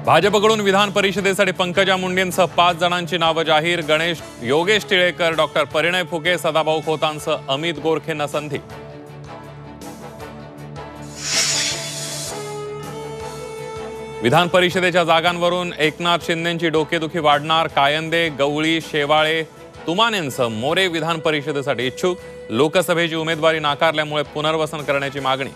भाजपकडून विधान परिषदेसाठी पंकजा मुंडेंसह 5 जणांची नावं जाहीर। योगेश टिळेकर, डॉक्टर परिणय फुके, सदाभाऊ खोतांसह अमित गोरखेंना संधी। विधान परिषदेच्या जागांवरून एकनाथ शिंदेंची डोकेदुखी वाढणार। कायंदे, गवळी, शेवाळे, तुमानेंसह मोरे विधान परिषदेसाठी इच्छुक। लोकसभेची उमेदवारी नाकारल्यामुळे पुनर्वसन करण्याची मागणी।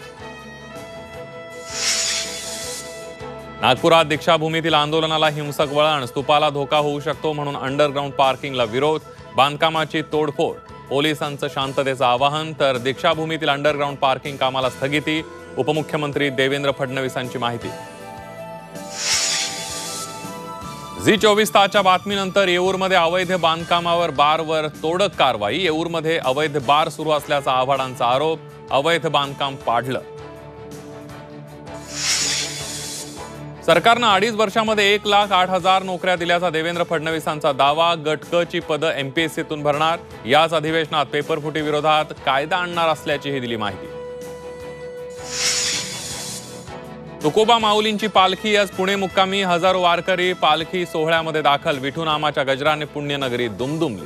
नागपुरात दीक्षाभूमीतील आंदोलनाला हिंसक वळण। स्तूपाला धोका होऊ शकतो म्हणून अंडरग्राउंड पार्किंगला विरोध। बांधकामाची तोडफोड। पोलिसांचं शांततेचं आवाहन। तर दीक्षाभूमीतील अंडरग्राउंड पार्किंग कामाला स्थगिती। उपमुख्यमंत्री देवेंद्र फडणवीसांची माहिती। झी24 तासच्या बातमीनंतर येऊरमध्ये अवैध बांधकामावर बारवर तोडक कारवाई। येऊरमध्ये अवैध बार सुरू असल्याचा आव्हाडांचा आरोप। अवैध बांधकाम पाडलं। सरकारनं 2.5 वर्षांमध्ये 1,08,000 नोकऱ्या दिल्याचा देवेंद्र फडणवीसांचा दावा। गट क ची पदं एमपीएससीतून भरणार। याच अधिवेशनात पेपरफुटी विरोधात कायदा आणणार असल्याचीही दिली माहिती। तुकोबा माऊलींची पालखी आज पुणे मुक्कामी। हजारो वारकरी पालखी सोहळ्यामध्ये दाखल। विठुनामाच्या गजराने पुण्यनगरी दुमदुमली।